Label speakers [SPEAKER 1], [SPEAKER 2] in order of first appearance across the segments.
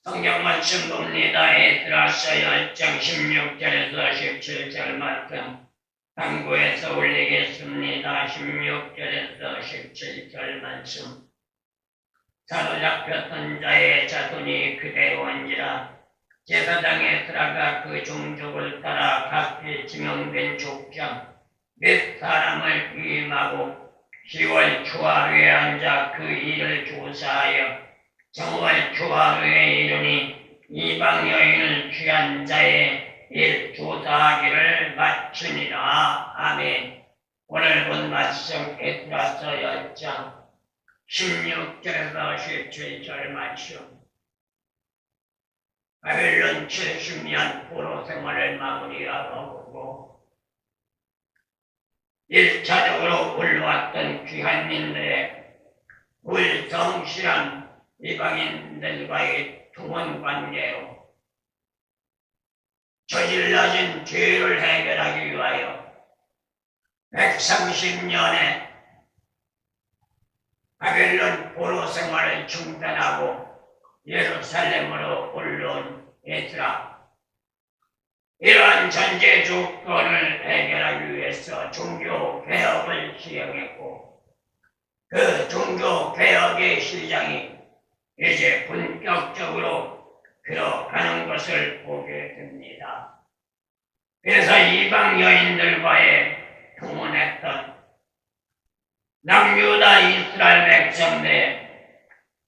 [SPEAKER 1] 성경 말씀 봅니다. 에스라서 10장 16절에서 17절만큼 강구해서 올리겠습니다. 16절에서 17절 말씀. 사로잡혔던 자의 자손이 그대로인지라. 제사장의 스라가 그 종족을 따라 각기 지명된 족장 몇 사람을 위임하고 10월 초하루에 앉아 그 일을 조사하여 정월 초하루에 이르니 이방 여인을 취한 자의 일 조사하기를 마치니라. 아멘. 오늘 본 말씀 에스라서 10장 16절에서 17절 말씀. 바벨론 70년 포로 생활을 마무리하고 1차적으로 올라왔던 귀한민들의 불성실한 이방인들과의 통혼관계로 저질러진 죄를 해결하기 위하여 130년의 바벨론 포로 생활을 중단하고 예루살렘으로 올라온 에스라. 이러한 전제 조건을 해결하기 위해서 종교개혁을 시행했고 그 종교개혁의 시장이 이제 본격적으로 들어가는 것을 보게 됩니다. 그래서 이방 여인들과의 통혼했던 남유다 이스라엘 백성들의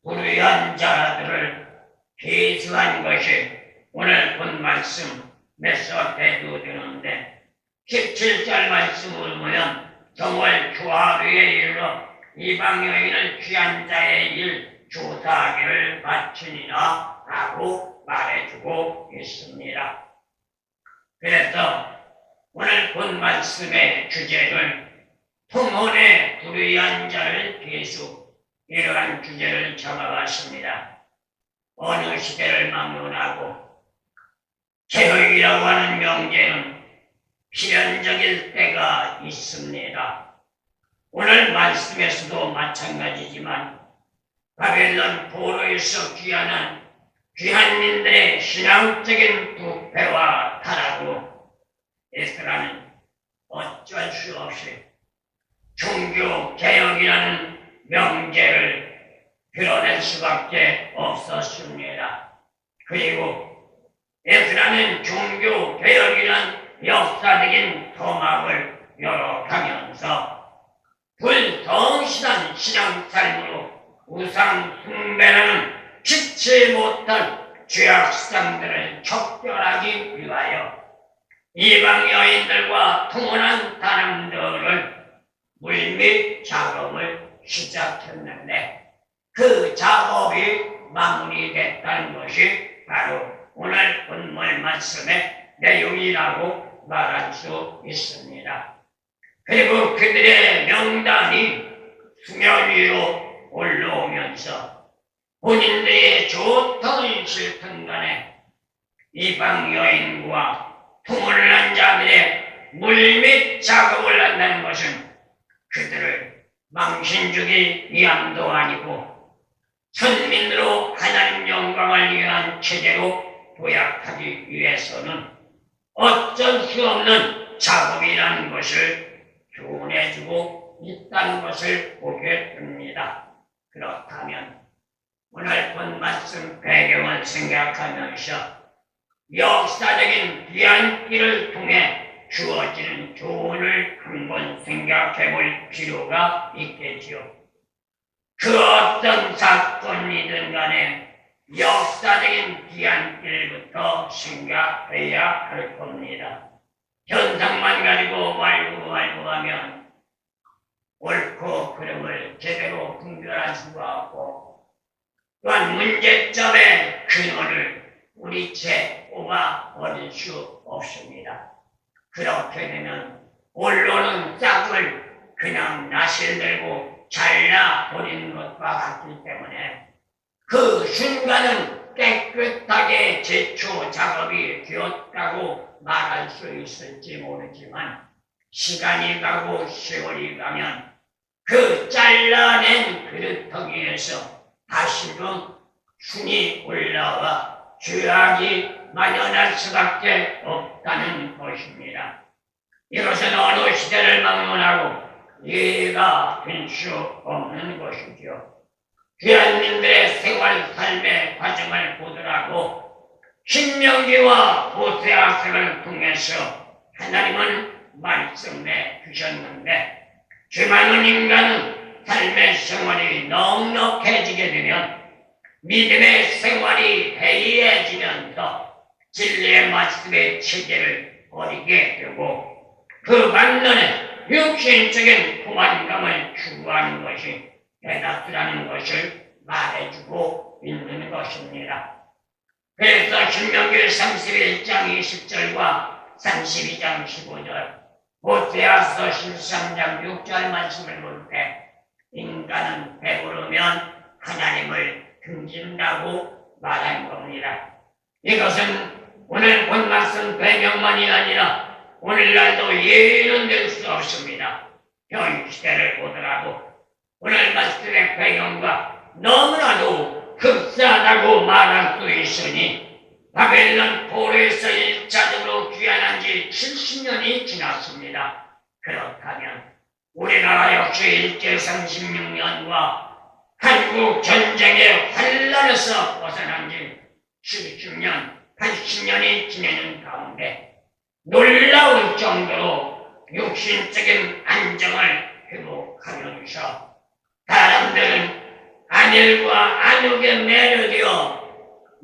[SPEAKER 1] 불의한 자들을 계수한 것이 오늘 본 말씀에서 대두되는데 17절 말씀을 보면 정월 초하루에 이르러 이방 여인을 취한 자의 일 조사하기를 마치니라 라고 말해주고 있습니다. 그래서 오늘 본 말씀의 주제를 통혼의 불의한 자를 계수, 이러한 주제를 잡아봤습니다. 어느 시대를 막론하고 개혁이라고 하는 명제는 필연적일 때가 있습니다. 오늘 말씀에서도 마찬가지지만 바벨론 포로에서 귀환한 귀한민들의 신앙적인 부패와 타락으로 에스라는 어쩔 수 없이 종교개혁이라는 명제를 드러낼 수밖에 없었습니다. 그리고 에스라는 종교개혁이라는 역사적인 토막을 열어가면서 불성실한 신앙삶으로 우상 숭배라는 피치 못할 죄악상들을 척결하기 위하여 이방 여인들과 통혼한 사람들을 물밑 작업을 시작했는데 그 작업이 마무리됐다는 것이 바로 오늘 본문 말씀의 내용이라고 말할 수 있습니다. 그리고 그들의 명단이 수면 위로 올라오면서 본인들의 좋든 싫든 간에 이방 여인과 통혼을 한 자들의 물밑 작업을 한다는 것은 그들을 망신주기 위함도 아니고 선민으로 하나님 영광을 위한 체제로 도약하기 위해서는 어쩔 수 없는 작업이라는 것을 교훈해주고 있다는 것을 보게 됩니다. 그렇다면 오늘 본 말씀 배경을 생각하면서 역사적인 뒤안길을 통해 주어지는 교훈을 한번 생각해 볼 필요가 있겠지요. 그 어떤 사건이든 간에 역사적인 뒤안길부터 생각해야 할 겁니다. 현상만 가지고 말고하면 옳고 그름을 제대로 분별할 수가 없고 또한 문제점의 근원을 우리채 뽑아 버릴 수 없습니다. 그렇게 되면 언론은 싹을 그냥 나실들고 잘라버리는 것과 같기 때문에 그 순간은 깨끗하게 제초 작업이 되었다고 말할 수 있을지 모르지만 시간이 가고 세월이 가면 그 잘라낸 그릇터기에서 다시금 순이 올라와 죄악이 만연할 수밖에 없다는 것입니다. 이것은 어느 시대를 막론하고 이해가 될 수 없는 것이죠. 귀한님들의 생활 삶의 과정을 보더라도 신명기와 호세아서를 통해서 하나님은 말씀해 주셨는데 죄 많은 인간은 삶의 생활이 넉넉해지게 되면 믿음의 생활이 해이해지면서 진리의 말씀의 체계를 버리게 되고 그 반면에 육신적인 포만감을 추구하는 것이 대다수라는 것을 말해주고 있는 것입니다. 그래서 신명기 31장 20절과 32장 15절 호세아서 13장 6절 말씀을 볼 때 인간은 배부르면 하나님을 등진다고 말한 겁니다. 이것은 오늘 본 말씀 배경만이 아니라 오늘날도 예의는 수 없습니다. 현 시대를 보더라도 오늘 말씀의 배경과 너무나도 흡사하다고 말할 수 있으니 바벨론 포로에서 1차적으로 귀환한 지 70년이 지났습니다. 그렇다면 우리나라 역시 일제 36년과 한국 전쟁의 환란에서 벗어난 지 70년, 80년이 지내는 가운데 놀라울 정도로 육신적인 안정을 회복하면서 사람들은 안일과 안욕에 매료되어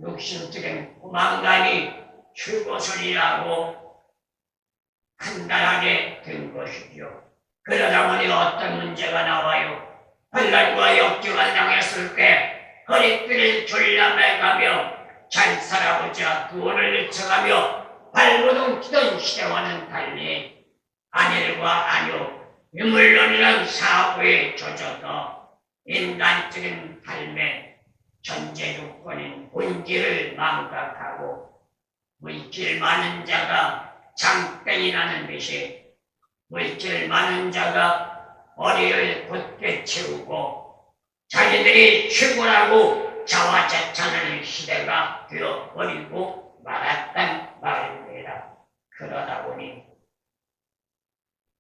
[SPEAKER 1] 육신적인 포만감이 최고선이라고 판단하게 된 것이죠. 그러다 보니 어떤 문제가 나와요. 환난과 역경을 당했을 때 허리띠를 졸라매가며 잘 살아보자 구원을 외쳐가며 발버둥 치던 시대와는 달리 안일과 안욕, 유물론이라는 사고에 젖어서 인간적인 삶의 전제 조건인 본질을 망각하고 물질 많은 자가 장땡이 나는 듯이 물질 많은 자가 머리를 곧게 채우고 자기들이 최고라고 자화자찬하는 시대가 되어버리고 말았단 말입니다. 그러다 보니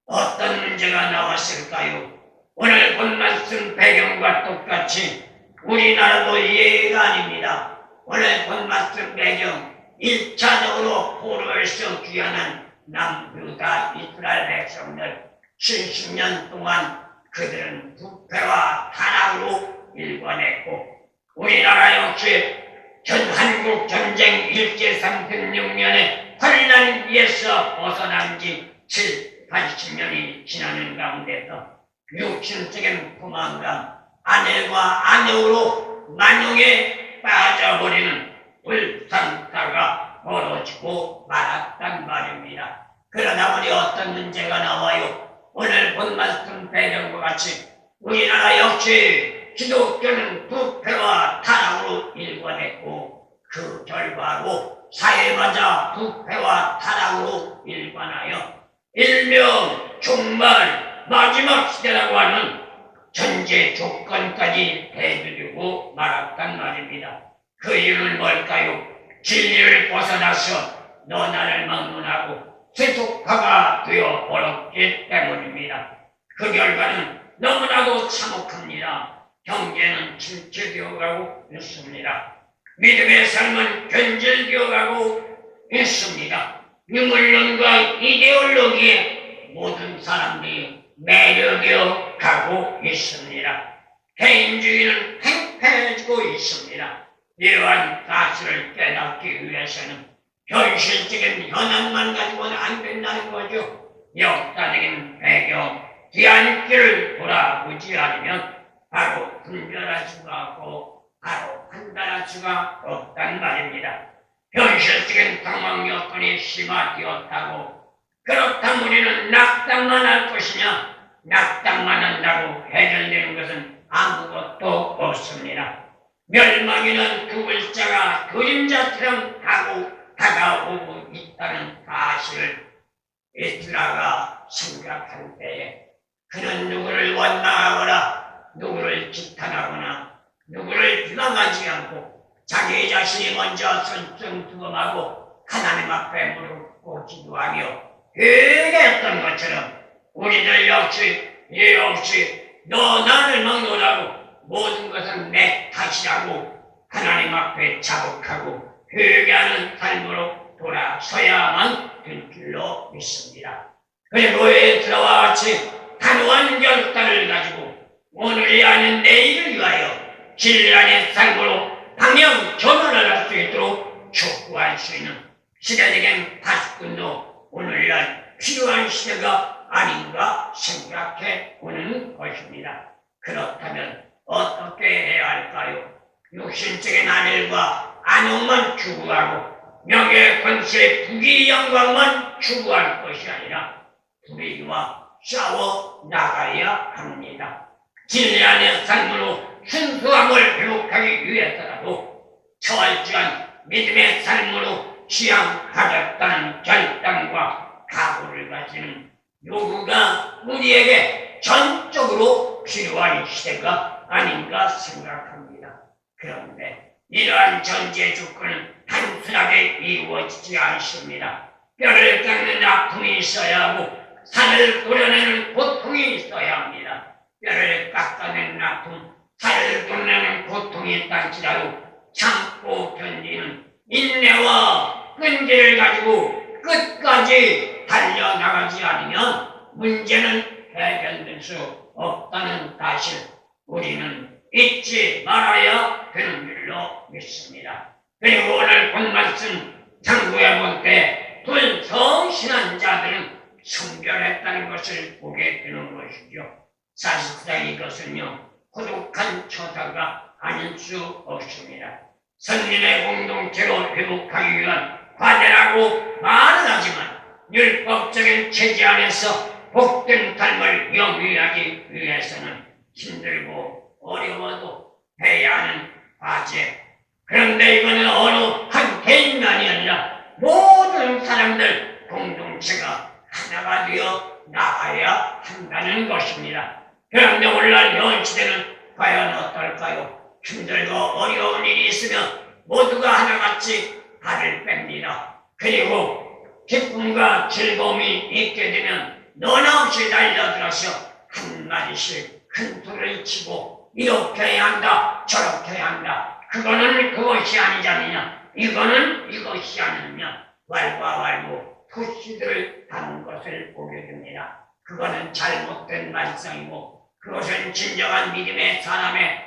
[SPEAKER 1] 어떤 문제가 나왔을까요? 오늘 본 말씀 배경과 똑같이 우리나라도 예의가 아닙니다. 오늘 본 말씀 배경 1차적으로 포로에서 귀환한 남유다 이스라엘 백성들 70년 동안 그들은 부패와 타락으로 일관했고 우리나라 역시 전한국 전쟁 일제 36년에 환난에서 벗어난 지 80년이 지나는 가운데서 육신적인 포만감, 안일과 안욕으로 만용에 빠져버리는 불상사가 벌어지고 말았단 말입니다. 그러다 보니 어떤 문제가 나와요? 오늘 본 말씀 배경과 같이 우리나라 역시 기독교는 부패와 타락으로 일관했고 그 결과로 사회마저 부패와 타락으로 일관하여 일명 종말 마지막 시대라고 하는 전제 조건까지 대두되고 말았단 말입니다. 그 이유는 뭘까요? 진리를 벗어나서 너 나를 막론하고 세속화가 되어 버렸기 때문입니다. 그 결과는 너무나도 참혹합니다. 경제는 침체되어 가고 있습니다. 믿음의 삶은 변질되어 가고 있습니다. 유물론과 이데올로기에 모든 사람들이 매료되어 가고 있습니다. 개인주의는 팽팽해지고 있습니다. 이러한 사실을 깨닫기 위해서는 현실적인 현안만 가지고는 안 된다는 거죠. 역사적인 배경, 뒤안길을 돌아보지 않으면 바로 분별할 수가 없고 바로 판단할 수가 없단 말입니다. 현실적인 상황 여건이 심화되었다고 그렇다면 우리는 낙담만 할 것이냐? 낙담만 한다고 해결되는 것은 아무것도 없습니다. 멸망에는 그 글자가 그림자처럼 다가오고 있다는 사실을 에스라가 생각할 때에 그는 누구를 원망하거나 누구를 지탄하거나 누구를 비방하지 않고 자기 자신이 먼저 설정두검하고 하나님 앞에 무릎 꿇고 기도하며 회개했던 것처럼 우리들 역시 너 나를 막론하고 모든 것은 내 탓이라고 하나님 앞에 자복하고 회개하는 삶으로 돌아서야만 될 줄로 믿습니다. 그리고 에스라와 같이 단호한 결단을 가지고 오늘이 아닌 내일을 위하여 진리안의 삶으로 방향 전환을 할 수 있도록 촉구할 수 있는 시대적인 파수꾼도 오늘날 필요한 시대가 아닌가 생각해 보는 것입니다. 그렇다면 어떻게 해야 할까요? 육신적인 안일과 안욕만 추구하고 명예, 권세, 부귀, 영광만 추구할 것이 아니라 불의와 싸워 나가야 합니다. 진리 안의 삶으로 순수함을 회복하기 위해서라도 철저한 믿음의 삶으로 지향하겠다는 결단과 각오를 가지는 요구가 우리에게 전적으로 필요한 시대가 아닌가 생각합니다. 그런데 이러한 전제 조건은 단순하게 이루어지지 않습니다. 뼈를 깎는 아픔이 있어야 하고 살을 도려내는 고통이 있어야 합니다. 뼈를 깎아내는 아픔, 살을 도려내는 고통이 있다할지라도 참고 견디는 인내와 끈기를 가지고 끝까지 달려나가지 않으면 문제는 해결될 수 없다는 사실 우리는 잊지 말아야 되는 줄로 믿습니다. 그리고 오늘 본 말씀 참고해 볼 때 불성실한 자들은 순결했다는 것을 보게 되는 것이죠. 사실상 이것은요 고독한 처사가 아닐 수 없습니다. 선민의 공동체로 회복하기 위한 과제라고 말은 하지만 율법적인 체제 안에서 복된 삶을 영위하기 위해서는 힘들고 어려워도 해야 하는 과제. 그런데 이거는 어느 한 개인만이 아니라 모든 사람들 공동체가 하나가 되어 나가야 한다는 것입니다. 그런데 오늘날 현 시대는 과연 어떨까요? 힘들고 어려운 일이 있으면 모두가 하나같이 발을 뺍니다. 그리고 기쁨과 즐거움이 있게 되면 너나 없이 달려들어서 한마디씩 큰 소리를 치고 이렇게 해야 한다 저렇게 해야 한다 그거는 그것이 아니잖느냐 이거는 이것이 아니냐 왈가왈부 푸시들을 하는 것을 보게 됩니다. 그거는 잘못된 말썽이고 그것은 진정한 믿음의 사람의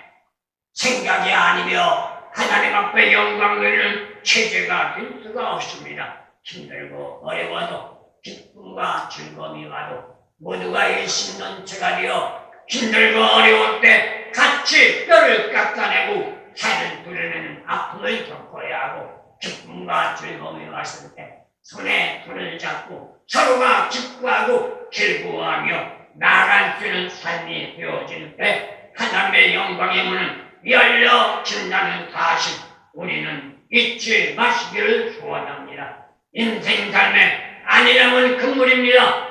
[SPEAKER 1] 생각이 아니며 하나님 앞에 영광 누리는 체제가 될 수가 없습니다. 힘들고 어려워도 기쁨과 즐거움이 와도 모두가 일심동체가 되어 힘들고 어려울 때 같이 뼈를 깎아내고 살을 도려내는 아픔을 겪어야 하고 기쁨과 즐거움이 왔을 때 손에 손을 잡고 서로가 기뻐하고 즐거워하며 나아갈 수 있는 삶이 되어질 때 하나님의 영광의 문은 열려진다는 사실 우리는 잊지 마시기를 소원합니다. 인생 삶의 안일함은 금물입니다.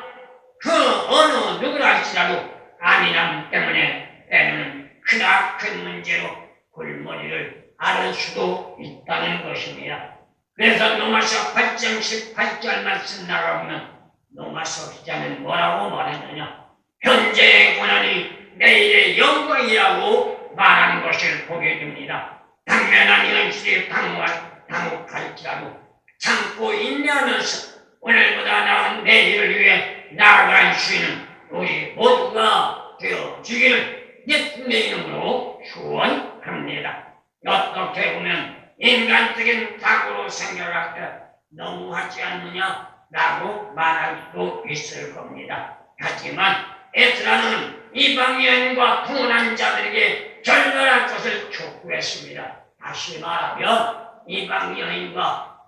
[SPEAKER 1] 그 어느 누구라 할지라도 안일함 때문에 때는 크나큰 문제로 골머리를 앓을 수도 있다는 것입니다. 그래서 로마서 8장 18절 말씀 나가보면 로마서 기자는 뭐라고 말했느냐 현재의 고난이 내일의 영광이라고 말하는 것을 보게 됩니다. 당면한 현실이 당혹할지라도 참고 인내하면서 오늘보다 나은 내일을 위해 나아갈 수 있는 우리 모두가 되어주기를 예수님의 이름으로 축원합니다. 어떻게 보면 인간적인 사고로 생각할 때 너무하지 않느냐라고 말할 수도 있을 겁니다. 하지만 에스라는 이방 여인과 통혼한 자들에게 절멸할 것을 촉구했습니다. 다시 말하면 이방 여인과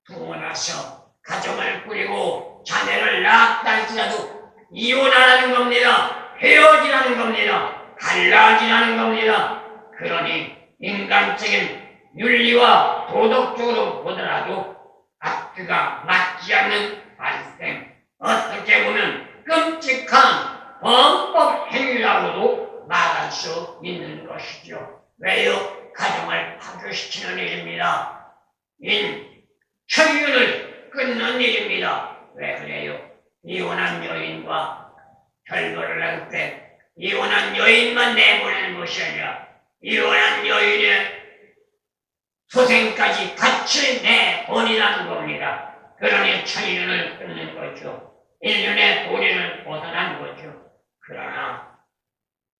[SPEAKER 1] 통혼해서 가정을 꾸리고 자녀를 낳았다 할지라도 이혼하라는 겁니다. 헤어지라는 겁니다. 갈라지라는 겁니다. 그러니 인간적인 윤리와 도덕적으로 보더라도 앞뒤가 맞지 않는 발생 어떻게 보면 끔찍한 범법 행위라고도 말할 수 있는 것이죠. 왜요? 가정을 파괴 종교시키는 일입니다. 천륜을 끊는 일입니다. 왜 그래요? 이혼한 여인과 결별을 할 때 이혼한 여인만 내보내는 것이 아니라 이혼한 여인의 소생까지 같이 내보내라는 겁니다. 그러니 천륜을 끊는 거죠. 인륜의 도리를 벗어난 거죠. 그러나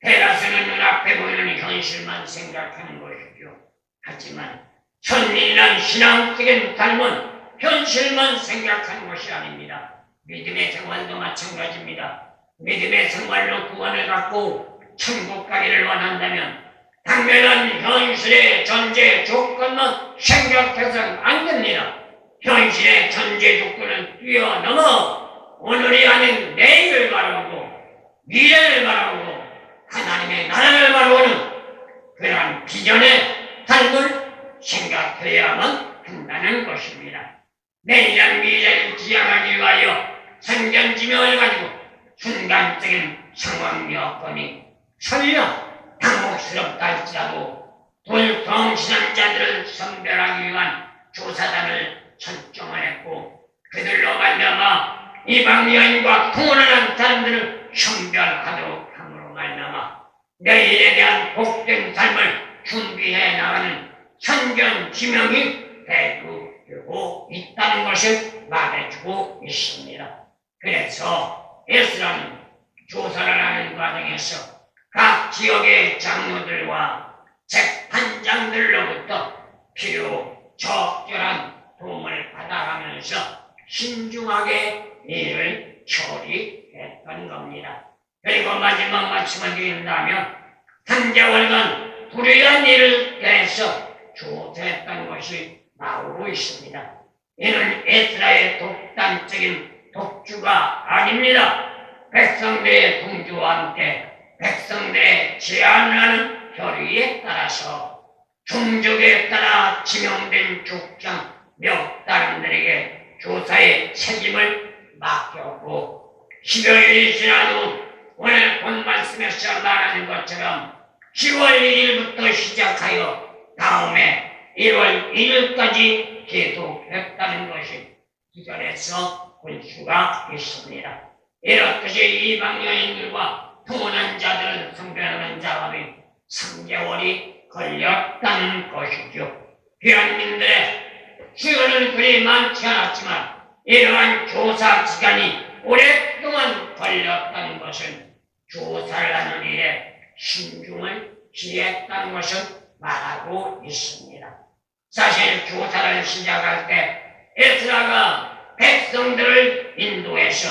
[SPEAKER 1] 베라스는 눈앞에 보이는 현실만 생각하는 것이죠. 하지만 천민이란 신앙적인 삶은 현실만 생각하는 것이 아닙니다. 믿음의 생활도 마찬가지입니다. 믿음의 생활로 구원을 갖고 천국 가기를 원한다면 당면한 현실의 전제 조건만 생각해서는 안 됩니다. 현실의 전제 조건을 뛰어넘어 오늘이 아닌 내일을 바라보고 미래를 바라보고 하나님의 나라를 바라보는 그러한 비전의 삶을 생각해야만 한다는 것입니다. 내일이란 미래를 지향하기 위하여 선견지명을 가지고 순간적인 상황 여건이 설령 당혹스럽다 할지라도 불성신앙자들을 선별하기 위한 조사단을 설정을 했고 그들로 말미암아 이방 여인과 통혼하는 사람들을 선별하도록 함으로 말미암아 내일에 대한 복된 삶을 준비해 나가는 선견지명이 되고 있다는 것을 말해주고 있습니다. 그래서 에스라는 조사를 하는 과정에서 각 지역의 장로들과 재판장들로부터 필요 적절한 도움을 받아가면서 신중하게 일을 처리했던 겁니다. 그리고 마지막 말씀을 드린다면 3개월간 불의한 일을 대해서 조사했던 것이 나오고 있습니다. 이는 에스라의 독단적인 독주가 아닙니다. 백성들의 동조와 함께 백성들의 제안하는 결의에 따라서 종족에 따라 지명된 족장 몇 사람들에게 조사의 책임을 맡겼고 10여일이 지난 후 오늘 본 말씀에서 말하는 것처럼 10월 1일부터 시작하여 다음에 1월 1일까지 계속했다는 것이 기절에서 볼 수가 있습니다. 이렇듯이 이방 여인들과 통혼한 자들을 성별하는 작업이 3개월이 걸렸다는 것이죠. 귀한민들의 수요는 그리 많지 않았지만 이러한 조사 기간이 오랫동안 걸렸다는 것은 조사를 하는 일에 신중을 기했다는 것을 말하고 있습니다. 사실 조사를 시작할 때 에스라가 백성들을 인도해서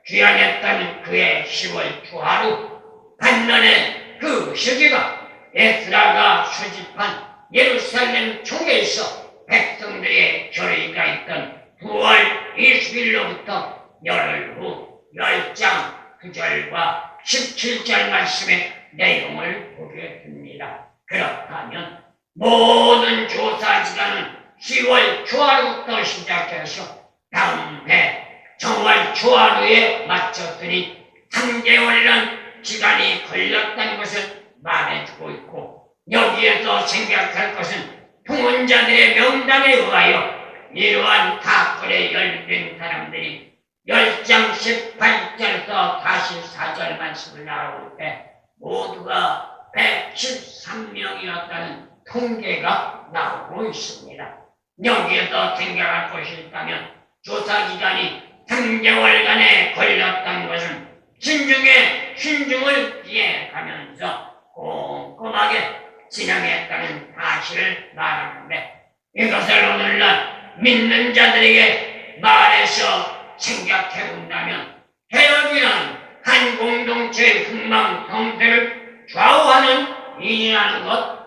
[SPEAKER 1] 귀환했던 그의 10월 초하루 반면에 그 시기가 에스라가 수집한 예루살렘 총회에서 백성들의 결의가 있던 9월 20일로부터 열흘 후 10장 9절과 17절 말씀의 내용을 보게 됩니다. 그렇다면 모든 조사 기간은 10월 초하루부터 시작해서 다음 해 정월 초하루에 마쳤으니 3개월이라는 기간이 걸렸다는 것을 말해주고 있고 여기에서 생각할 것은 통혼자들의 명단에 의하여 이러한 사건에 연루된 사람들이 10장 18절에서 44절 말씀을 나올 때 모두가 113명이었다는 통계가 나오고 있습니다. 여기에서 생각할 것이 있다면 조사 기간이 3개월간에 걸렸다는 것은 신중을 기해가면서 꼼꼼하게 진행했다는 사실을 말하는데 이것을 오늘날 믿는 자들에게 말해서 생각해 본다면 개혁이란 한 공동체의 흥망 형태를 좌우하는 일이라는 것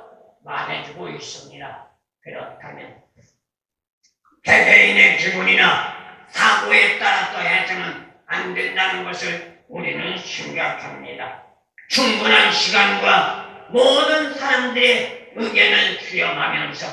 [SPEAKER 1] 말해주고 있습니다. 그렇다면 개개인의 기분이나 사고에 따라서 해서는 안 된다는 것을 우리는 생각합니다. 충분한 시간과 모든 사람들의 의견을 수렴하면서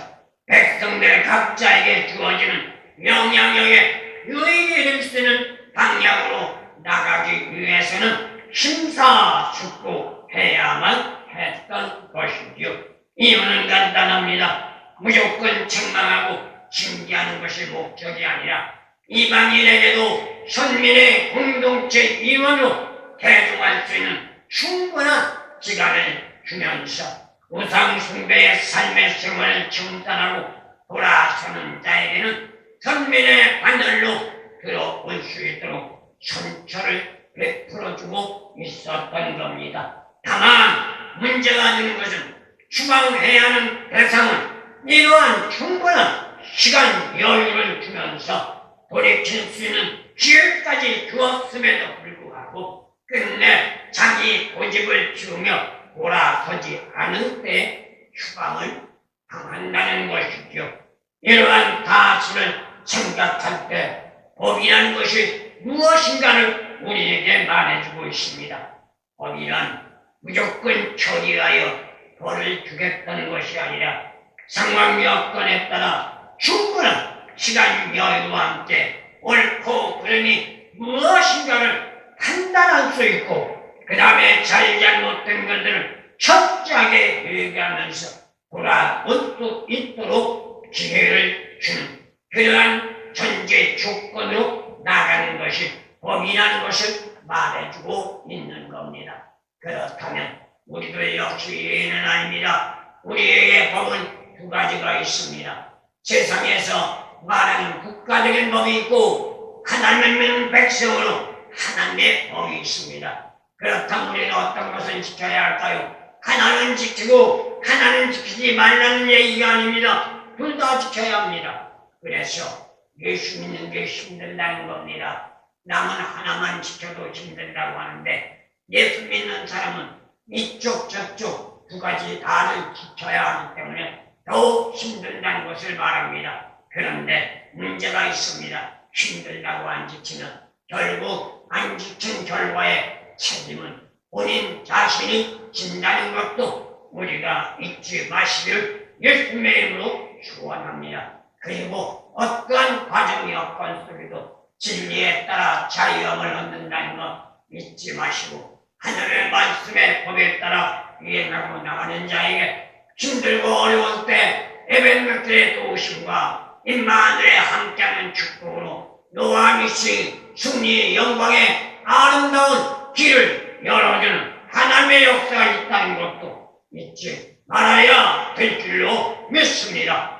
[SPEAKER 1] 백성들 각자에게 주어지는 영향력에 유익을 쓰는 방향으로 나가기 위해서는 심사숙고해야만 했던 것이죠. 이유는 간단합니다. 무조건 책망하고 징계하는 것이 목적이 아니라 이방인에게도 선민의 공동체 이원으로 대중할 수 있는 충분한 기간을 주면서 우상 숭배의 삶의 생활을 중단하고 돌아서는 자에게는 선민의 바늘로 들어올 수 있도록 선처를 베풀어주고 있었던 겁니다. 다만 문제가 되는 것은 추방해야 하는 대상은 이러한 충분한 시간 여유를 주면서 돌이킬 수 있는 기회까지 주었음에도 불구하고 끝내 자기 고집을 피우며 돌아서지 않을 때 추방을 당한다는 것이죠. 이러한 사실을 생각할 때 법이라는 것이 무엇인가를 우리에게 말해주고 있습니다. 법이란 무조건 처리하여 벌을 주겠다는 것이 아니라 상황 여건에 따라 충분한 시간 여유와 함께 옳고 그름이 무엇인가를 판단할 수 있고 그 다음에 잘못된 것들을 철저하게 회개하면서 돌아올 수 있도록 기회를 주는 그러한 전제 조건으로 나가는 것이 법이라는 것을 말해주고 있는 겁니다. 그렇다면 우리도 역시 예는 아닙니다. 우리에게 법은 두 가지가 있습니다. 세상에서 말하는 국가적인 법이 있고 하나님을 믿는 백성으로 하나님의 법이 있습니다. 그렇다면 우리는 어떤 것을 지켜야 할까요? 하나는 지키고 하나는 지키지 말라는 얘기가 아닙니다. 둘 다 지켜야 합니다. 그래서 예수 믿는 게 힘들다는 겁니다. 남은 하나만 지켜도 힘들다고 하는데 예수 믿는 사람은 이쪽 저쪽 두 가지 다를 지켜야 하기 때문에 더욱 힘들다는 것을 말합니다. 그런데 문제가 있습니다. 힘들다고 안 지키면 결국 안 지킨 결과의 책임은 본인 자신이 진다는 것도 우리가 잊지 마시기를 예수님의 이름으로 축원합니다. 그리고 어떠한 과정 여건 속에도 진리에 따라 자유함을 얻는다는 것 잊지 마시고 하늘의 말씀의 법에 따라 이행하고 나가는 자에게 힘들고 어려울 때 에벤겔의 도우심과 임마누엘의 함께하는 축복으로 노아 미시 승리의 영광의 아름다운 길을 열어주는 하나님의 역사가 있다는 것도 잊지 말아야 될 줄로 믿습니다.